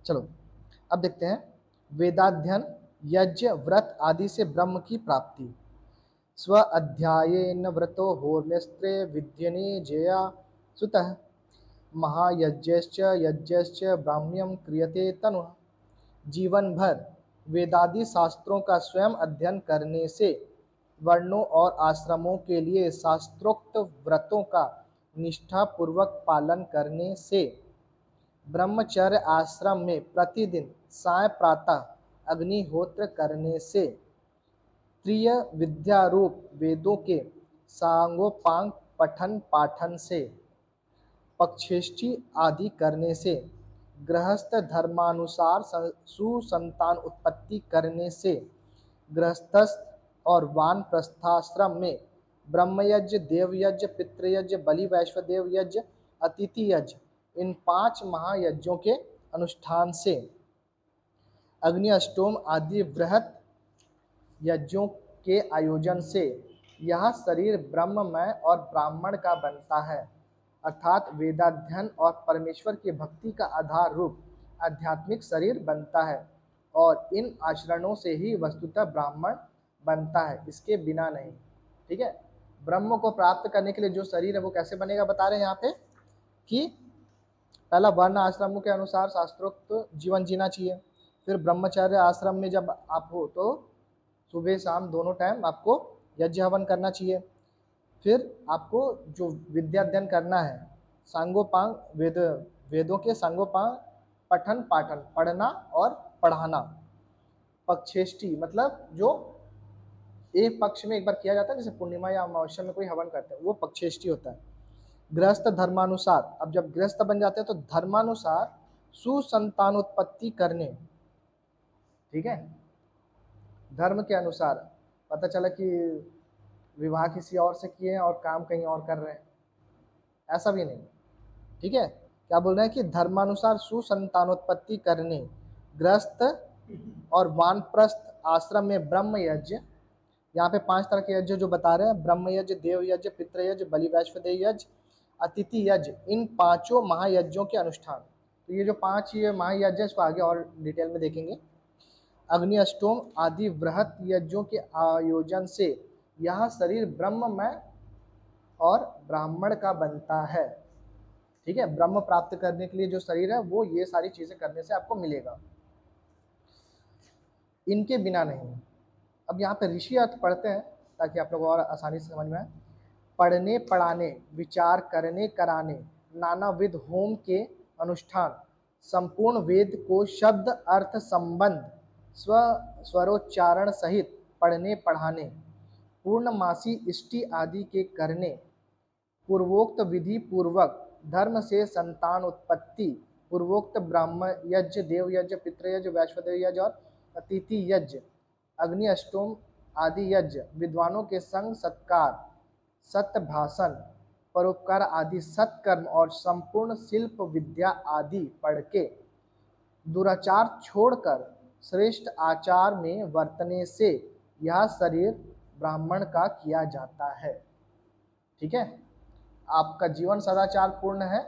चलो अब देखते हैं, वेदाध्ययन, यज्ञ, व्रत आदि से ब्रह्म की प्राप्ति। स्व अध्यायेन व्रतो होर्म्यस्त्रे विद्यने जया सुतः महायज्ञश्च यज्ञश्च ब्राह्म्यम क्रियते तनुः। जीवन भर वेदादि शास्त्रों का स्वयं अध्ययन करने से, वर्णों और आश्रमों के लिए शास्त्रोक्त व्रतों का निष्ठापूर्वक पालन करने से, ब्रह्मचर्य आश्रम में प्रतिदिन साय प्रातः अग्निहोत्र करने से, त्रिय विद्यारूप वेदों के सांगोपांग पठन पाठन से, पक्षेष्टि आदि करने से, गृहस्थ धर्मानुसार सुसंतान उत्पत्ति करने से, गृहस्थस्थ और वानप्रस्थाश्रम में ब्रह्मयज्ञ, देवयज्ञ, पितृयज्ञ, बलि वैश्वदेव यज्ञ, अतिथि यज्ञ, इन 5 महायज्ञों के अनुष्ठान से, अग्नि अष्टोम आदि बृहत यज्ञों के आयोजन से यह शरीर ब्रह्ममय और ब्राह्मण का बनता है, अर्थात वेदाध्ययन और परमेश्वर की भक्ति का आधार रूप आध्यात्मिक शरीर बनता है। और इन आचरणों से ही वस्तुतः ब्राह्मण बनता है, इसके बिना नहीं। ठीक है, ब्रह्म को प्राप्त करने के लिए जो शरीर है वो कैसे बनेगा बता रहे हैं यहाँ पे कि पहला वर्ण आश्रमों के अनुसार शास्त्रोक्त जीवन जीना चाहिए। फिर ब्रह्मचर्य आश्रम में जब आप हो तो सुबह शाम दोनों टाइम आपको यज्ञ हवन करना चाहिए। फिर आपको जो विद्या अध्ययन करना है, सांगोपांग वेदों के सांगोपांग पठन पाठन, पढ़ना और पढ़ाना। पक्षेष्टि मतलब जो एक पक्ष में एक बार किया जाता है, जैसे पूर्णिमा या अमावस्या में कोई हवन करते हैं, वो पक्षेष्टि होता है। गृहस्थ धर्मानुसार, अब जब गृहस्थ बन जाते हैं तो धर्मानुसार सुसंतानोत्पत्ति करने। ठीक है, धर्म के अनुसार, पता चला कि विवाह किसी और से किए हैं और काम कहीं और कर रहे हैं, ऐसा भी नहीं। ठीक है, क्या बोल रहे हैं कि धर्मानुसार सुसंतानोत्पत्ति करने, गृहस्थ और वानप्रस्थ आश्रम में ब्रह्म यज्ञ, यहाँ पे 5 तरह के यज्ञ जो बता रहे हैं, ब्रह्म यज्ञ, देव यज्ञ, पितृ यज्ञ, बलि वैश्वदेव यज्ञ, अतिथि यज्ञ, इन 5 महायज्ञों के अनुष्ठान। तो ये जो 5 ये महायज्ञ इसको आगे और डिटेल में देखेंगे। अग्नि अष्टोम आदि बृहत यज्ञों के आयोजन से यह शरीर ब्रह्ममय और ब्राह्मण का बनता है। ठीक है, ब्रह्म प्राप्त करने के लिए जो शरीर है वो ये सारी चीजें करने से आपको मिलेगा, इनके बिना नहीं। अब यहाँ पे ऋषि अर्थ पढ़ते हैं ताकि आप लोग और आसानी से समझ में आए। पढ़ने पढ़ाने, विचार करने कराने, नानाविध होम के अनुष्ठान, संपूर्ण वेद को शब्द अर्थ संबंध स्वरोच्चारण सहित पढ़ने पढ़ाने, पूर्णमासी इष्टि आदि के करने, पूर्वोक्त विधि पूर्वक धर्म से संतान उत्पत्ति, पूर्वोक्त ब्राह्म यज्ञ, देव यज्ञ, पितृयज्ञ, वैश्वदेव यज्ञ और अतिथि यज्ञ, अग्नि अष्टोम आदि यज्ञ, विद्वानों के संग सत्कार, सत्य भाषण, परोपकार आदि सत्कर्म और संपूर्ण शिल्प विद्या आदि पढ़ के दुराचार छोड़कर श्रेष्ठ आचार में वर्तने से यह शरीर ब्राह्मण का किया जाता है। ठीक है, आपका जीवन सदाचार पूर्ण है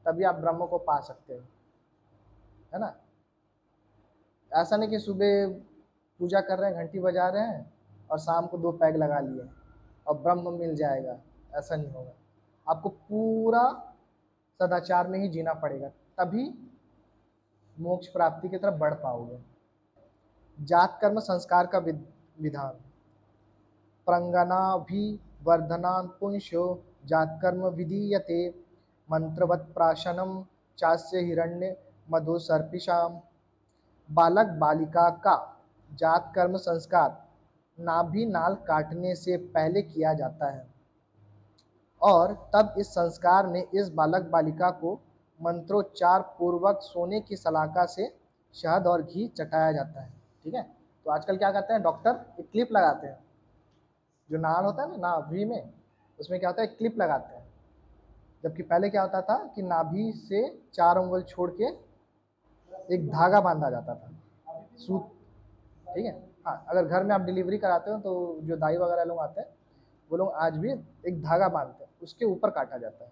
तभी आप ब्रह्म को पा सकते हो, है ना। ऐसा नहीं कि सुबह पूजा कर रहे हैं, घंटी बजा रहे हैं और शाम को 2 पैग लगा लिए और ब्रह्म मिल जाएगा, ऐसा नहीं होगा। आपको पूरा सदाचार में ही जीना पड़ेगा, तभी मोक्ष प्राप्ति की तरफ बढ़ पाओगे। जात कर्म संस्कार का विधान, प्रंगनाभिवर्धनान् पुंस्यो जातकर्म विधीयते, मंत्रवत् प्राशनम चास्य हिरण्य मधु सर्पिषाम। बालक बालिका का जात कर्म संस्कार नाभि नाल काटने से पहले किया जाता है और तब इस संस्कार में इस बालक बालिका को मंत्रोच्चार पूर्वक सोने की सलाखा से शहद और घी चटाया जाता है। ठीक है, तो आजकल क्या करते हैं, डॉक्टर एक क्लिप लगाते हैं, जो नाल होता है ना नाभि में, उसमें क्या होता है क्लिप लगाते हैं। जबकि पहले क्या होता था कि नाभि से 4 उंगल छोड़ के एक धागा बांधा जाता था, सूत। ठीक है, हाँ, अगर घर में आप डिलीवरी कराते हो तो जो दाई वगैरह लोग आते हैं वो लोग आज भी एक धागा बांधते हैं, उसके ऊपर काटा जाता है।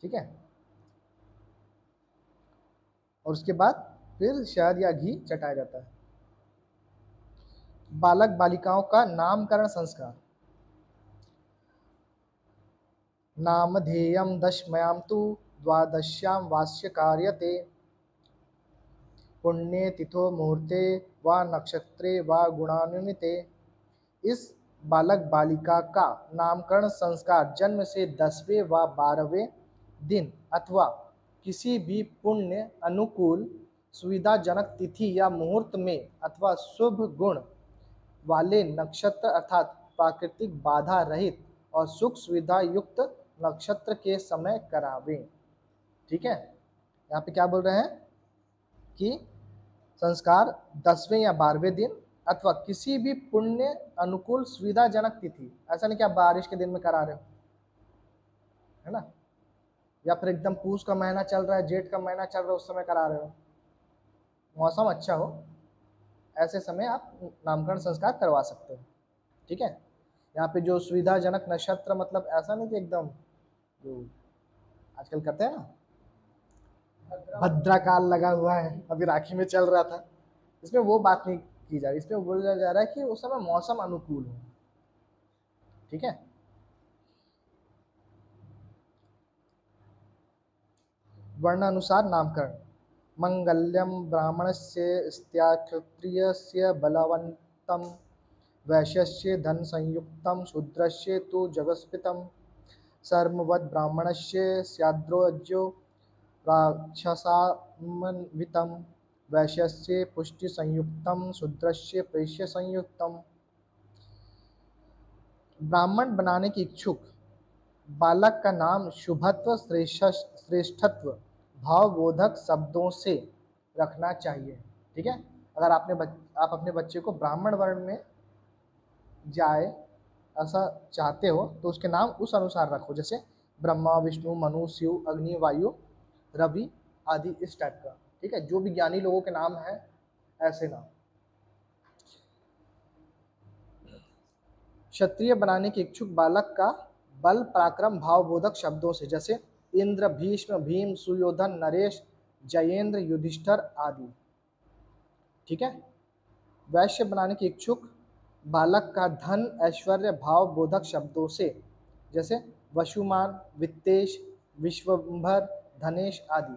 ठीक है, और उसके बाद फिर शहद या घी चटाया जाता है। बालक बालिकाओं का नामकरण संस्कार। नामधेयं दशम्यां तु द्वादश्यां वास्य कार्यते, पुण्ये तिथो मुहूर्ते वा नक्षत्रे वा गुणान्विते। इस बालक बालिका का नामकरण संस्कार जन्म से 10वें व 12वें दिन अथवा किसी भी पुण्य अनुकूल सुविधाजनक तिथि या मुहूर्त में अथवा शुभ गुण वाले नक्षत्र अर्थात प्राकृतिक बाधा रहित और सुख सुविधा युक्त नक्षत्र के समय करावें। ठीक है, यहाँ पे क्या बोल रहे हैं कि संस्कार 10वें या 12वें दिन अथवा किसी भी पुण्य अनुकूल सुविधाजनक तिथि, ऐसा नहीं कि आप बारिश के दिन में करा रहे हो, है ना, या फिर एकदम पूस का महीना चल रहा है, जेठ का महीना चल रहा है, उस समय करा रहे हो, मौसम अच्छा हो, ऐसे समय आप नामकरण संस्कार करवा सकते हो। ठीक है, यहाँ पे जो सुविधाजनक नक्षत्र मतलब ऐसा नहीं कि एकदम जो आजकल करते हैं ना भद्रा काल लगा हुआ है, अभी राखी में चल रहा था, इसमें वो बात नहीं की जा रही, इसमें बोला जा रहा है कि उस समय मौसम अनुकूल हो। ठीक है, वर्णानुसार नामकरण। मंगल्यम ब्राह्मणस्य स्त्या क्षत्रियस्य बलवन्तं, वैश्यस्य धन संयुक्तं, शूद्रस्य तु जगस्पितं, सर्मवद् ब्राह्मणस्य स्याद्रोज्यो राक्षसान्वितं, वैश्यस्य पुष्टि संयुक्तं, शूद्रस्य प्रेष्य संयुक्तं। ब्राह्मण बनाने के इच्छुक बालक का नाम शुभत्व श्रेष्ठत्व भावबोधक शब्दों से रखना चाहिए। ठीक है, अगर आप अपने बच्चे को ब्राह्मण वर्ण में जाए ऐसा चाहते हो तो उसके नाम उस अनुसार रखो, जैसे ब्रह्मा विष्णु मनु शिव अग्नि वायु रवि आदि, इस टाइप का। ठीक है, जो भी ज्ञानी लोगों के नाम है ऐसे नाम। क्षत्रिय बनाने के इच्छुक बालक का बल पराक्रम भावबोधक शब्दों से, जैसे इंद्र भीष्म भीम सुयोधन नरेश जयेंद्र युधिष्ठर आदि। ठीक है, वैश्य बनाने के इच्छुक बालक का धन ऐश्वर्य भावबोधक शब्दों से, जैसे वसुमान वित्तेश विश्वंभर धनेश आदि।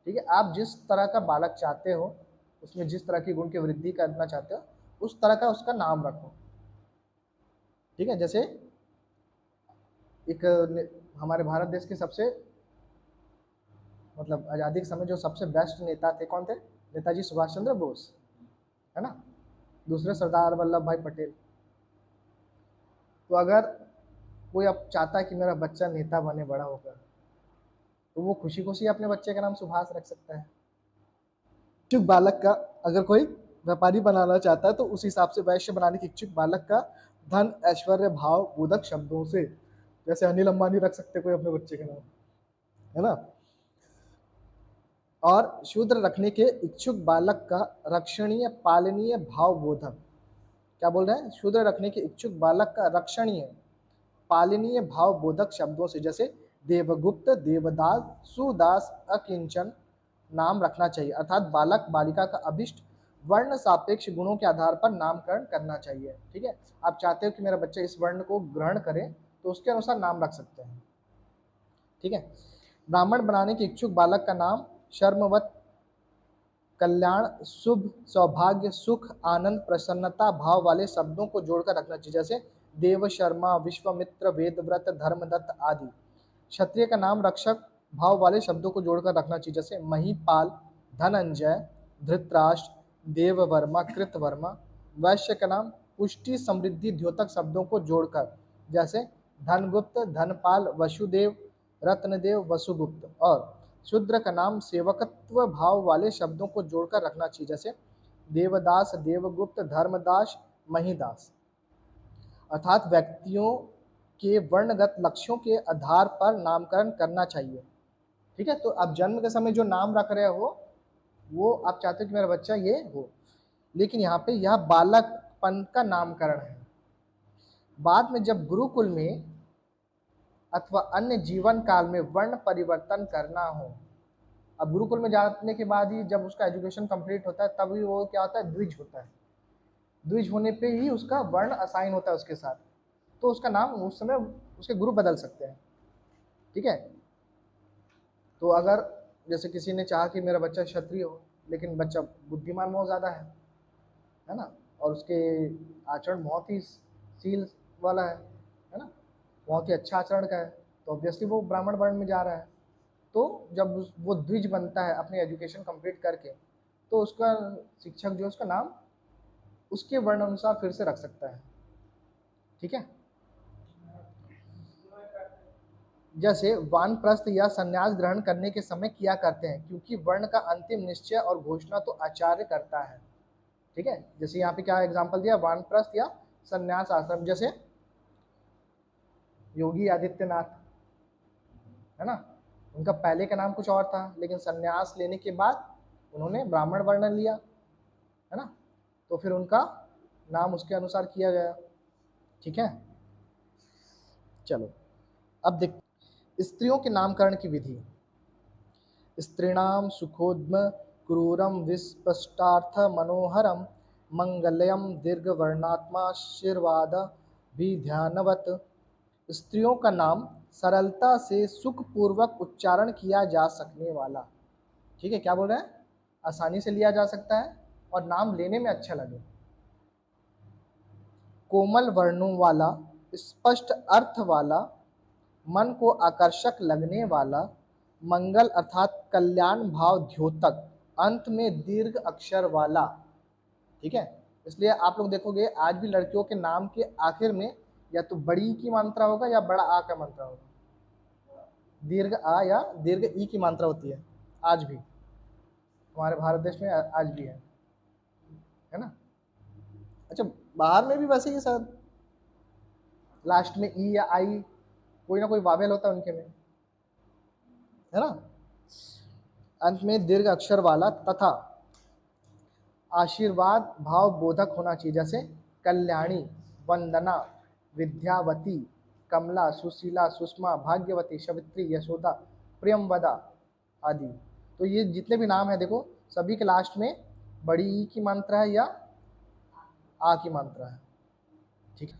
ठीक है, आप जिस तरह का बालक चाहते हो, उसमें जिस तरह की गुण की वृद्धि करना चाहते हो, उस तरह का उसका नाम रखो। ठीक है, जैसे एक हमारे भारत देश के सबसे मतलब आज़ादी के समय जो सबसे बेस्ट नेता थे, कौन थे? नेताजी सुभाष चंद्र बोस, है ना। दूसरे सरदार वल्लभ भाई पटेल। तो अगर कोई अब चाहता है कि मेरा बच्चा नेता बने बड़ा होकर, तो वो खुशी खुशी अपने बच्चे का नाम सुभाष रख सकता है। इच्छुक बालक का अगर कोई व्यापारी बनाना चाहता है तो उस हिसाब से वैश्य बनाने के इच्छुक बालक का धन ऐश्वर्य भाव बोधक शब्दों से, जैसे अनिल अंबानी रख सकते कोई अपने बच्चे का नाम, है ना। और शूद्र रखने के इच्छुक बालक का रक्षणीय पालनीय भाव बोधक, क्या बोल रहे हैं? शूद्र रखने के इच्छुक बालक का रक्षणीय पालनीय भाव बोधक शब्दों से, जैसे देवगुप्त देवदास सुदास अकिंचन नाम रखना चाहिए। अर्थात बालक बालिका का अभिष्ट वर्ण सापेक्ष गुणों के आधार पर नामकरण करना चाहिए। ठीक है, आप चाहते हो कि मेरा बच्चा इस वर्ण को ग्रहण करे तो उसके अनुसार नाम रख सकते हैं। ठीक है, ब्राह्मण बनाने के इच्छुक बालक का नाम शर्मवत कल्याण शुभ सौभाग्य सुख आनंद प्रसन्नता भाव वाले शब्दों को जोड़कर रखना चाहिए, जैसे देव शर्मा विश्वामित्र वेदव्रत धर्मदत्त आदि। क्षत्रिय का नाम रक्षक भाव वाले शब्दों को जोड़कर रखना चाहिए, जैसे महीपाल धनंजय धृतराष्ट्र देववर्मा कृतवर्मा। वैश्य का नाम पुष्टि समृद्धि द्योतक शब्दों को जोड़कर, जैसे धनगुप्त धनपाल वसुदेव रत्नदेव वसुगुप्त। और शूद्र का नाम सेवकत्व भाव वाले शब्दों को जोड़कर रखना चाहिए, जैसे देवदास देवगुप्त धर्मदास महीदास। अर्थात व्यक्तियों के वर्णगत लक्ष्यों के आधार पर नामकरण करना चाहिए। ठीक है, तो आप जन्म के समय जो नाम रख रहे हो वो आप चाहते हो कि मेरा बच्चा ये हो, लेकिन यहाँ पे यह बालकपन का नामकरण है। बाद में जब गुरुकुल में अथवा अन्य जीवन काल में वर्ण परिवर्तन करना हो अब गुरुकुल में जाने के बाद ही जब उसका एजुकेशन कंप्लीट होता है तभी वो क्या होता है, द्विज होता है। द्विज होने पे ही उसका वर्ण असाइन होता है उसके साथ, तो उसका नाम उस समय उसके गुरु बदल सकते हैं। ठीक है, तो अगर जैसे किसी ने चाहा कि मेरा बच्चा क्षत्रिय हो, लेकिन बच्चा बुद्धिमान बहुत ज़्यादा है ना, और उसके आचरण बहुत ही शील वाला है ना, बहुत ही अच्छा आचरण का है, तो ऑब्वियसली वो ब्राह्मण वर्ण में जा रहा है। तो जब वो द्विज बनता है अपनी एजुकेशन कंप्लीट करके, तो उसका शिक्षक जो है उसका नाम उसके वर्ण अनुसार फिर से रख सकता है। ठीक है, जैसे वानप्रस्थ या संन्यास ग्रहण करने के समय किया करते हैं, क्योंकि वर्ण का अंतिम निश्चय और घोषणा तो आचार्य करता है। ठीक है, जैसे यहाँ पे क्या एग्जाम्पल दिया, वानप्रस्थ या संन्यास आश्रम, जैसे योगी आदित्यनाथ है ना, उनका पहले का नाम कुछ और था, लेकिन संन्यास लेने के बाद उन्होंने ब्राह्मण वर्ण लिया है ना, तो फिर उनका नाम उसके अनुसार किया गया। ठीक है, चलो अब देख स्त्रियों के नामकरण की विधि। स्त्रीणाम सुखोद्म क्रूरम विस्पष्टार्थ मनोहरम मंगलयम दीर्घवर्णात्माशीर्वाद ध्यानवत। स्त्रियों का नाम सरलता से सुखपूर्वक उच्चारण किया जा सकने वाला। ठीक है, क्या बोल रहे हैं, आसानी से लिया जा सकता है और नाम लेने में अच्छा लगे। कोमल वर्णों वाला, स्पष्ट अर्थ वाला, मन को आकर्षक लगने वाला, मंगल अर्थात कल्याण भाव द्योतक, अंत में दीर्घ अक्षर वाला। ठीक है, इसलिए आप लोग देखोगे आज भी लड़कियों के नाम के आखिर में या तो बड़ी की मात्रा होगा या बड़ा आ का मात्रा होगा, दीर्घ आ या दीर्घ ई की मात्रा होती है, आज भी हमारे भारत देश में आज भी है ना। अच्छा, बाहर में भी वैसे ही शायद लास्ट में ई या आई कोई ना कोई वावेल होता है उनके में, है ना। अंत में दीर्घ अक्षर वाला तथा आशीर्वाद भाव बोधक होना चाहिए, जैसे कल्याणी, वंदना, विद्यावती, कमला, सुशीला, सुषमा, भाग्यवती, सवित्री, यशोदा, प्रियमवदा आदि। तो ये जितने भी नाम है देखो, सभी के लास्ट में बड़ी ई की मात्रा है या आ की मात्रा है। ठीक है,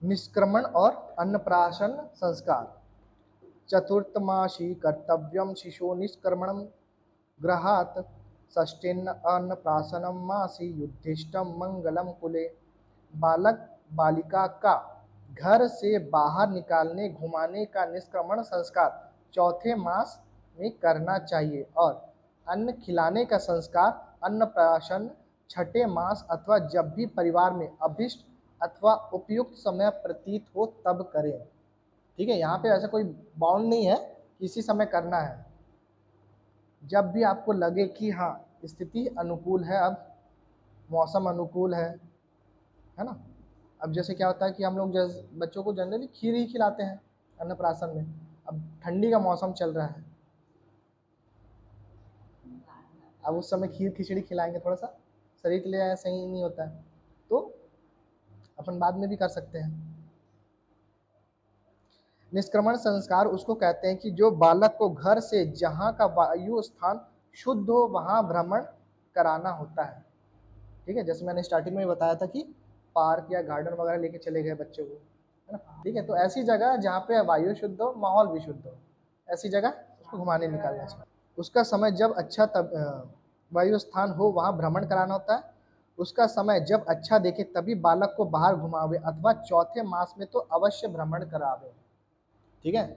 निष्क्रमण और अन्नप्राशन संस्कार। चतुर्थमासी कर्तव्यम शिशो निष्क्रमणम गृहात्, षष्ठेन्न अन्नप्राशनम मासी युद्धिष्टम मंगलम कुले। बालक बालिका का घर से बाहर निकालने घुमाने का निष्क्रमण संस्कार चौथे मास में करना चाहिए, और अन्न खिलाने का संस्कार अन्नप्राशन छठे मास अथवा जब भी परिवार में अभिष्ट अथवा उपयुक्त समय प्रतीत हो तब करें। ठीक है, यहाँ पे ऐसा कोई बाउंड नहीं है कि इसी समय करना है, जब भी आपको लगे कि हाँ स्थिति अनुकूल है, अब मौसम अनुकूल है ना। अब जैसे क्या होता है कि हम लोग जैसे बच्चों को जनरली खीर ही खिलाते हैं अन्नप्राशन में, अब ठंडी का मौसम चल रहा है, अब उस समय खीर खिचड़ी खिलाएंगे थोड़ा सा शरीर के लिए सही नहीं होता है, तो अपन बाद में भी कर सकते हैं। निष्क्रमण संस्कार उसको कहते हैं कि जो बालक को घर से जहाँ का वायु स्थान शुद्ध हो वहाँ भ्रमण कराना होता है। ठीक है, जैसे मैंने स्टार्टिंग में बताया था कि पार्क या गार्डन वगैरह लेके चले गए बच्चे को, है ना। ठीक है, तो ऐसी जगह जहाँ पे वायु शुद्ध हो, माहौल भी शुद्ध हो, ऐसी जगह उसको घुमाने निकालना चाहिए। उसका समय जब अच्छा तब वायु स्थान हो वहाँ भ्रमण कराना होता है। उसका समय जब अच्छा देखे तभी बालक को बाहर घुमावे, अथवा चौथे मास में तो अवश्य भ्रमण करावे। ठीक है,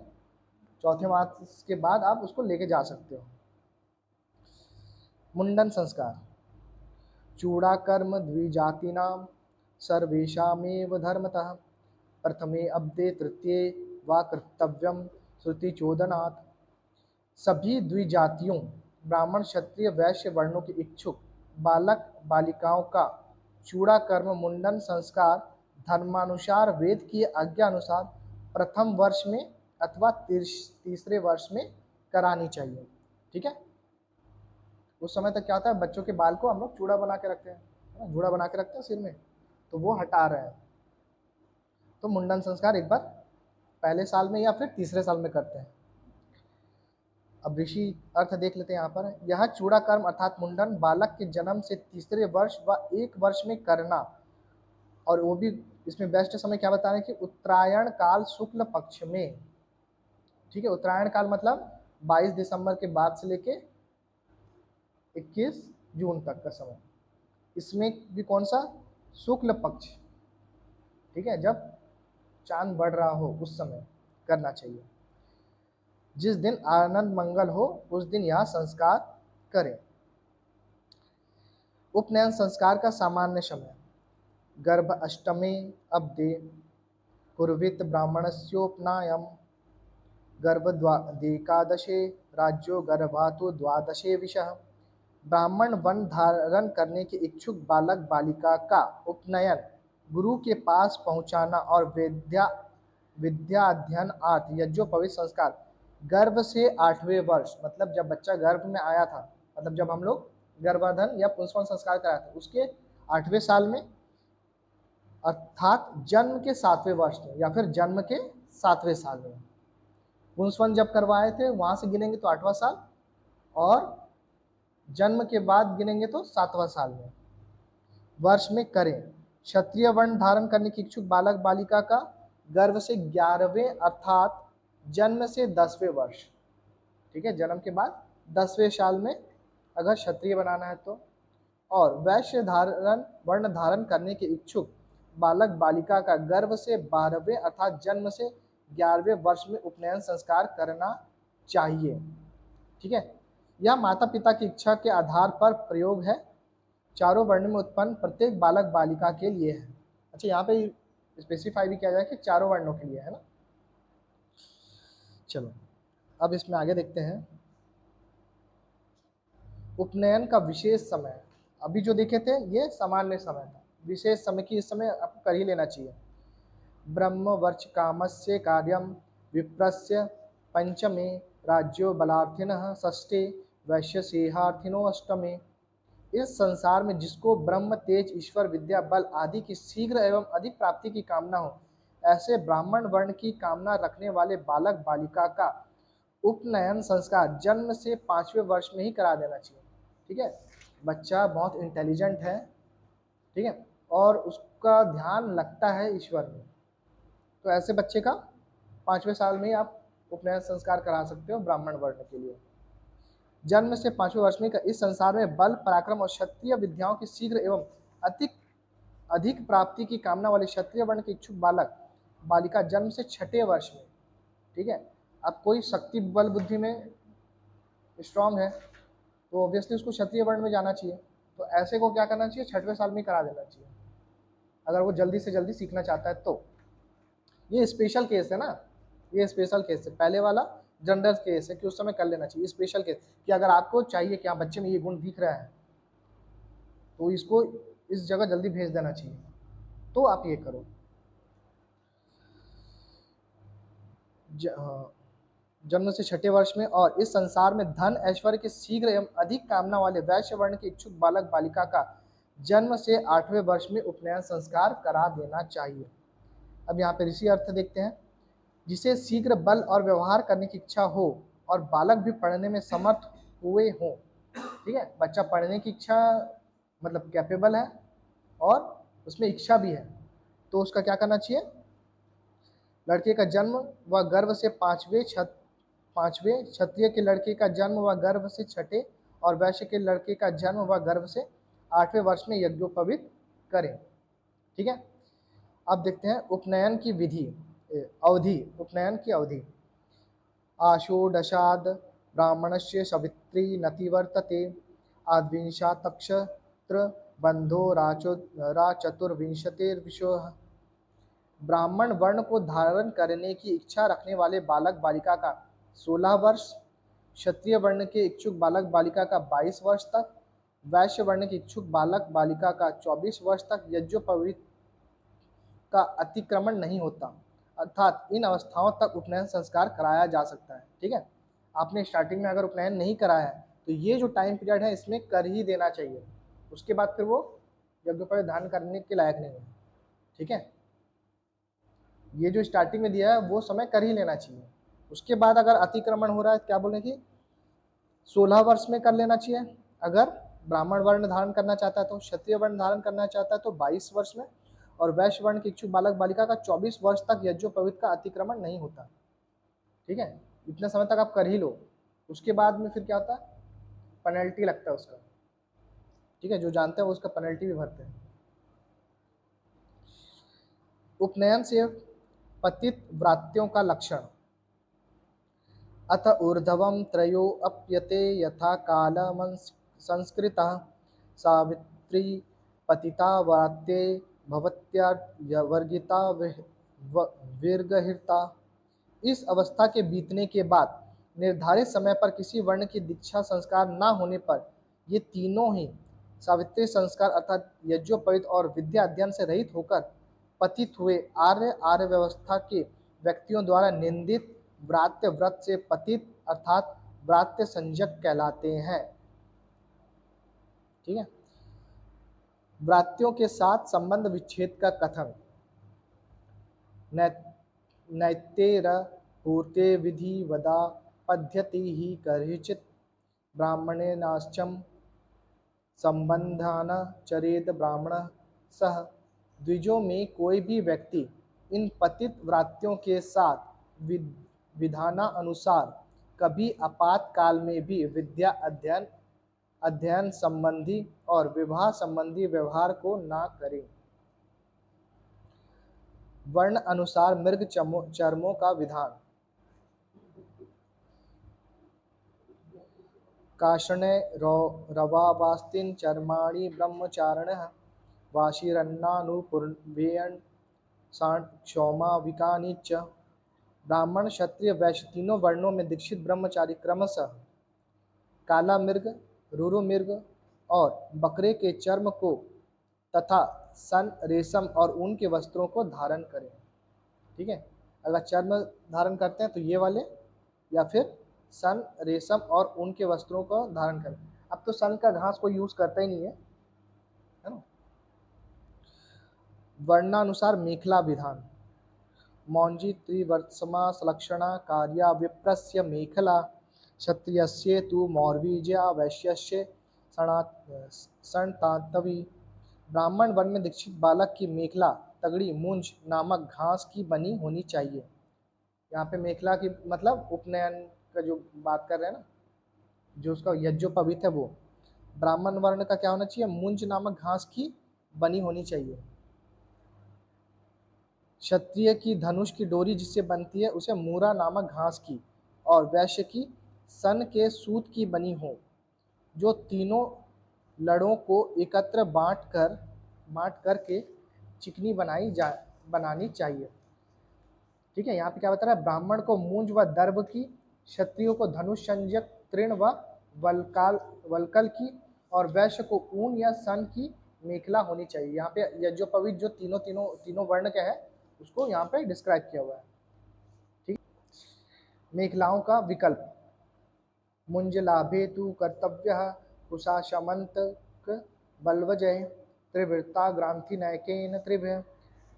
चौथे मास के बाद आप उसको लेके जा सकते हो। मुंडन संस्कार। चूड़ाकर्म द्विजातीनां सर्वेषामेव धर्मतः, प्रथमे अब्दे तृतीये वा कर्तव्यम श्रुतिचोदनात्। सभी द्विजातियों ब्राह्मण क्षत्रिय वैश्य वर्णों के इच्छुक बालक बालिकाओं का चूड़ाकर्म मुंडन संस्कार धर्मानुसार वेद की आज्ञा अनुसार प्रथम वर्ष में अथवा तीसरे वर्ष में करानी चाहिए। ठीक है, उस समय तक क्या होता है, बच्चों के बाल को हम लोग चूड़ा बना के रखते हैं, है ना, जूड़ा बना के रखते हैं सिर में, तो वो हटा रहे हैं, तो मुंडन संस्कार एक बार पहले साल में या फिर तीसरे साल में करते हैं। अब ऋषि अर्थ देख लेते हैं यहाँ पर। यह चूड़ाकर्म अर्थात मुंडन बालक के जन्म से तीसरे वर्ष व 1 वर्ष में करना, और वो भी इसमें बेस्ट समय क्या बता रहे हैं कि उत्तरायण काल शुक्ल पक्ष में। ठीक है, उत्तरायण काल मतलब 22 दिसंबर के बाद से लेके 21 जून तक का समय। इसमें भी कौन सा, शुक्ल पक्ष। ठीक है, जब चांद बढ़ रहा हो उस समय करना चाहिए। जिस दिन आनंद मंगल हो उस दिन यह संस्कार करें। उपनयन संस्कार का सामान्य समय गर्भ अष्टमे अब्दे कुर्वित ब्राह्मणस्योपनायम गर्भद्वादेकादशे राज्यो गर्भातु द्वादशे विषः। ब्राह्मण वन धारण करने के इच्छुक बालक बालिका का उपनयन गुरु के पास पहुंचाना और विद्या अध्ययन आदि यज्ञोपवीत संस्कार गर्भ से 8वें वर्ष, मतलब जब बच्चा गर्भ में आया था, मतलब जब हम लोग गर्भाधान या पुंसवन संस्कार कराया था उसके 8वें साल में, अर्थात जन्म के 7वें वर्ष में या फिर जन्म के 7वें साल में। पुंसवन जब करवाए थे वहां से गिनेंगे तो 8वां साल, और जन्म के बाद गिनेंगे तो 7वां साल में वर्ष में करें। क्षत्रिय वर्ण धारण करने की इच्छुक बालक बालिका का गर्भ से 11वें अर्थात जन्म से 10वें वर्ष। ठीक है, जन्म के बाद 10वें साल में अगर क्षत्रिय बनाना है तो। और वैश्य धारण वर्ण धारण करने के इच्छुक बालक बालिका का गर्भ से 12वें अर्थात जन्म से 11वें वर्ष में उपनयन संस्कार करना चाहिए। ठीक है, यह माता पिता की इच्छा के आधार पर प्रयोग है, चारों वर्ण में उत्पन्न प्रत्येक बालक बालिका के लिए है। अच्छा, यहाँ पे स्पेसिफाई भी किया जाए कि चारों वर्णों के लिए है ना। चलो अब इसमें आगे देखते हैं उपनयन का विशेष समय। अभी जो देखे थे ये सामान्य समय था, विशेष समय की इस समय आपको कर ही लेना चाहिए। ब्रह्मवर्च कामस्य कार्यम विप्रस्य पंचमे राज्यो बलार्थिनः षष्ठे वैश्य सेहार्थिनो अष्टमे। इस संसार में जिसको ब्रह्म तेज ईश्वर विद्या बल आदि की शीघ्र एवं अधिक प्राप्ति की कामना हो, ऐसे ब्राह्मण वर्ण की कामना रखने वाले बालक बालिका का उपनयन संस्कार जन्म से 5वें वर्ष में ही करा देना चाहिए। ठीक है, बच्चा बहुत इंटेलिजेंट है, ठीक है, और उसका ध्यान लगता है ईश्वर में, तो ऐसे बच्चे का 5वें साल में ही आप उपनयन संस्कार करा सकते हो ब्राह्मण वर्ण के लिए। जन्म से 5वें वर्ष में इस संसार में बल पराक्रम और क्षत्रिय विद्याओं की शीघ्र एवं अधिक प्राप्ति की कामना वाले क्षत्रिय वर्ण के इच्छुक बालक बालिका जन्म से 6ठे वर्ष में। ठीक है, अब कोई शक्ति बल बुद्धि में स्ट्रांग है तो ऑब्वियसली उसको क्षत्रिय वर्ण में जाना चाहिए, तो ऐसे को क्या करना चाहिए, 6ठवें साल में करा देना चाहिए अगर वो जल्दी से जल्दी सीखना चाहता है तो। ये स्पेशल केस है ना, ये स्पेशल केस है, पहले वाला जनरल केस है कि उस समय कर लेना चाहिए। स्पेशल केस कि अगर आपको चाहिए कि हाँ बच्चे में ये गुण दिख रहा है तो इसको इस जगह जल्दी भेज देना चाहिए, तो आप ये करो। जन्म से 6ठे वर्ष में और इस संसार में धन ऐश्वर्य के शीघ्र एवं अधिक कामना वाले वैश्य वर्ण के इच्छुक बालक बालिका का जन्म से 8वें वर्ष में उपनयन संस्कार करा देना चाहिए। अब यहाँ पे ऋषि अर्थ देखते हैं। जिसे शीघ्र बल और व्यवहार करने की इच्छा हो और बालक भी पढ़ने में समर्थ हुए हों। ठीक है, बच्चा पढ़ने की इच्छा मतलब कैपेबल है और उसमें इच्छा भी है, तो उसका क्या करना चाहिए, लड़के का जन्म व गर्भ से 5वें क्षत्रिय के लड़के का जन्म व गर्भ से 6ठे और वैश्य के लड़के का जन्म व गर्भ से 8वें वर्ष में यज्ञोपवीत करें। ठीक है, अब देखते हैं उपनयन की विधि अवधि। उपनयन की अवधि आषोडशाद ब्राह्मणस्य सवित्री नतिवर्तते आद्विंशातक्षत्र बंधो राचतुर्विंशतिर्विशोः। ब्राह्मण वर्ण को धारण करने की इच्छा रखने वाले बालक बालिका का 16 वर्ष, क्षत्रिय वर्ण के इच्छुक बालक बालिका का 22 वर्ष तक, वैश्य वर्ण के इच्छुक बालक बालिका का 24 वर्ष तक यज्ञोपवीत का अतिक्रमण नहीं होता, अर्थात इन अवस्थाओं तक उपनयन संस्कार कराया जा सकता है। ठीक है, आपने स्टार्टिंग में अगर उपनयन नहीं कराया है तो ये जो टाइम पीरियड है इसमें कर ही देना चाहिए, उसके बाद फिर वो यज्ञोपवीत धारण करने के लायक नहीं है। ठीक है, ये जो स्टार्टिंग में दिया है वो समय कर ही लेना चाहिए। उसके बाद अगर अतिक्रमण हो रहा है क्या बोले कि 16 वर्ष में कर लेना चाहिए अगर ब्राह्मण वर्ण धारण करना चाहता है, तो क्षत्रिय वर्ण धारण करना चाहता है तो 22 वर्ष में, और वैश्य वर्ण के इच्छुक बालक बालिका का 24 वर्ष तक यज्ञोपवीत का अतिक्रमण नहीं होता। ठीक है, इतने समय तक आप कर ही लो, उसके बाद में फिर क्या होता है, पेनल्टी लगता है उसका। ठीक है, जो जानते हैं वो उसका पेनल्टी भी भरते हैं। उपनयन से पतित व्रात्यों का लक्षण। अथ ऊर्ध्वं त्रयो अप्यते यथा कालमं संस्कृतः सावित्री पतिता व्रात्ये भवत्या वर्गिता विर्गहिता। इस अवस्था के बीतने के बाद निर्धारित समय पर किसी वर्ण की दीक्षा संस्कार न होने पर ये तीनों ही सावित्री संस्कार अर्थात यज्ञोपवीत और विद्या अध्ययन से रहित होकर पतित हुए आर्य व्यवस्था के व्यक्तियों द्वारा निंदित व्रात्य व्रत से पतित अर्थात व्रात्य संज्ञक कहलाते हैं। ठीक है, व्रात्यों के साथ संबंध विच्छेद का कथन। नैतेर पूर्ते विधि वदा पद्यति ही करिचित ब्राह्मणेनाश्चम संबंधान चरेद ब्राह्मण सह। द्विजों में कोई भी व्यक्ति इन पतित व्रात्यों के साथ विधाना अनुसार कभी आपातकाल में भी विद्या अध्ययन संबंधी और विवाह संबंधी व्यवहार को ना करे। वर्ण अनुसार मृग चर्मों का विधान। काषणे रवावास्तिन चर्माणि ब्रह्मचारिणः वाशीरन्नानुपूर्वेयन् क्षौमा विकानि च। ब्राह्मण क्षत्रिय वैश्य तीनों वर्णों में दीक्षित ब्रह्मचारी क्रमशः काला मृग, रूरु मृग और बकरे के चर्म को तथा सन, रेशम और ऊन के वस्त्रों को धारण करें। ठीक है, अगर चर्म धारण करते हैं तो ये वाले, या फिर सन, रेशम और ऊन के वस्त्रों को धारण करें। अब तो सन का घास कोई यूज करता ही नहीं है ना। वर्णानुसार मेखला विधान। मौंजी त्रिवर्त्समा सलक्षणा कार्या विप्रस्य मेखला क्षत्रियस्य तु मौर्वीज्या वैश्यस्य सणतातवी। ब्राह्मण वर्ण में दीक्षित बालक की मेखला तगड़ी मूंज नामक घास की बनी होनी चाहिए। यहाँ पे मेखला की मतलब उपनयन का जो बात कर रहे हैं ना, जो उसका यज्ञोपवीत है, वो ब्राह्मण वर्ण का क्या होना चाहिए, मूंज नामक घास की बनी होनी चाहिए। क्षत्रिय की धनुष की डोरी जिससे बनती है उसे मूरा नामक घास की, और वैश्य की सन के सूत की बनी हो, जो तीनों लड़ों को एकत्र बांट करके चिकनी बनानी चाहिए। ठीक है, यहाँ पे क्या बता रहा है, ब्राह्मण को मूंज व दर्भ की, क्षत्रियों को धनुष संज्ञक तृण व वलकल की, और वैश्य को ऊन या सन की मेखला होनी चाहिए। यहाँ पे यज्ञोपवीत जो तीनों वर्ण का है उसको यहाँ पे डिस्क्राइब किया हुआ है। ठीक, मेखलाओं का विकल्प। मुंजलाभे तु कर्तव्यः कुशाशमन्तक बल्वजय त्रिवृत्ता ग्रांथि नैकेन त्रिभ्य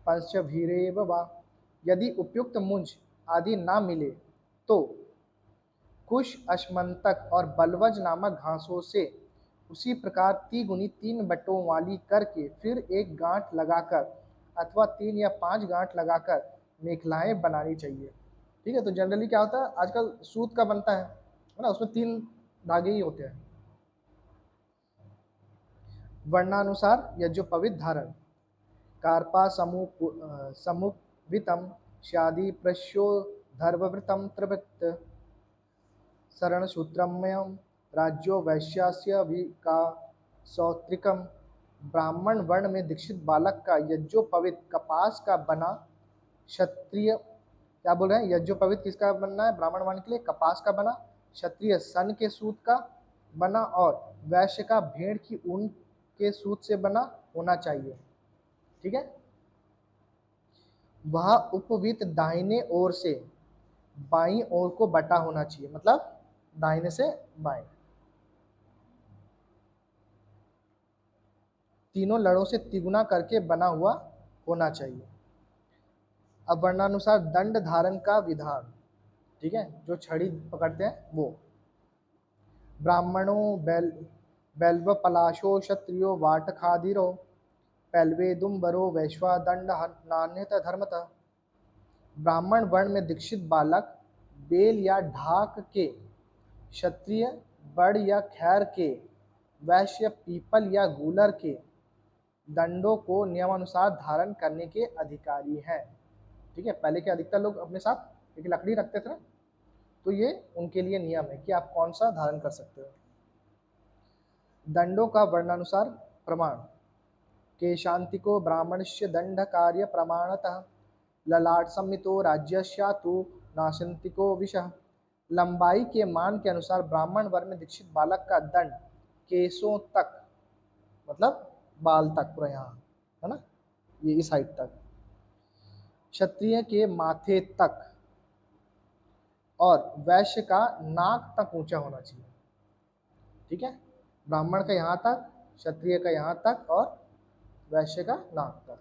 पंचभीरेव वा। यदि उपयुक्त मुंज आदि ना मिले तो कुश, अश्मंतक और बलवज नामक घासों से उसी प्रकार तिगुनी 3 बटों वाली करके फिर एक गांठ लगाकर अथवा 3 या 5 गांठ लगाकर मेखलाएं बनानी चाहिए। ठीक है, तो जनरली क्या होता है, आजकल सूत का बनता है ना, उसमें 3 धागे ही होते हैं। वर्णानुसार यज्ञोपवीत धारण। कार्पा समुपवितम स्यादि प्रश्यो धर्ववृतम त्रिवृत्त शरणसूत्रमयं राज्यो वैश्यास्य विकासौत्रिकम। ब्राह्मण वर्ण में दीक्षित बालक का यज्ञोपवीत कपास का बना, क्षत्रिय क्या बोल रहे हैं, यज्ञोपवीत किसका बनना है, ब्राह्मण वर्ण के लिए कपास का बना, क्षत्रिय सन के सूत का बना और वैश्य का भेड़ की ऊन के सूत से बना होना चाहिए। ठीक है, वह उपवीत दाहिने ओर से बाईं ओर को बटा होना चाहिए, मतलब दाहिने से बाएं, तीनों लड़ों से तिगुना करके बना हुआ होना चाहिए। अब वर्णानुसार दंड धारण का विधान। ठीक है, जो छड़ी पकड़ते हैं वो। ब्राह्मणो बेल्वपलाशो क्षत्रियो वाटखादिरो पैलवेदुम्बरो वैश्वादंड नान्यत धर्मतः। ब्राह्मण वर्ण में दीक्षित बालक बेल या ढाक के, क्षत्रिय बड़ या खैर के, वैश्य पीपल या गूलर के दंडों को नियमानुसार धारण करने के अधिकारी हैं। ठीक है, पहले के अधिकतर लोग अपने साथ एक लकड़ी रखते थे ना, तो ये उनके लिए नियम है कि आप कौन सा धारण कर सकते हो। दंडों का वर्णानुसार प्रमाण। केशांतिको ब्राह्मणस्य दंड कार्य प्रमाणतः ललाट सम्मितो राज्यस्यातु नाशंतिको विषः। लंबाई के मान के अनुसार ब्राह्मण वर्ण में दीक्षित बालक का दंड केशों तक, मतलब बाल तक पूरा यहाँ, है ना, ये इस हाइट तक, क्षत्रिय के माथे तक और वैश्य का नाक तक ऊंचा होना चाहिए। ठीक है, ब्राह्मण का यहाँ तक, क्षत्रिय का यहाँ तक और वैश्य का नाक तक।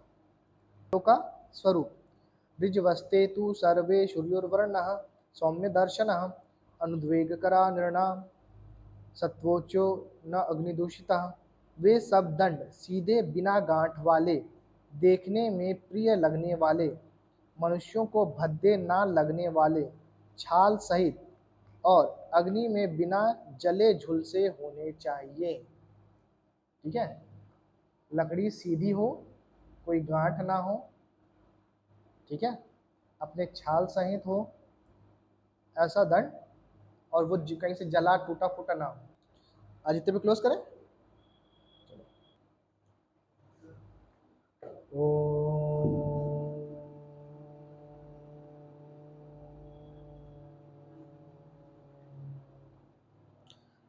तो का स्वरूप। ऋजवस्ते तु सर्वे सूर्योर्वर्णः सौम्य दर्शनः अनुद्वेगकरा नृणाम सत्वोच्चो न अग्निदूषितः। वे सब दंड सीधे बिना गांठ वाले, देखने में प्रिय लगने वाले, मनुष्यों को भद्दे ना लगने वाले, छाल सहित और अग्नि में बिना जले झुलसे होने चाहिए। ठीक है, लकड़ी सीधी हो, कोई गांठ ना हो, ठीक है, अपने छाल सहित हो ऐसा दंड, और वो कहीं से जला टूटा फूटा ना हो। आज इतने भी क्लोज करें। ओ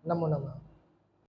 नमो नमः।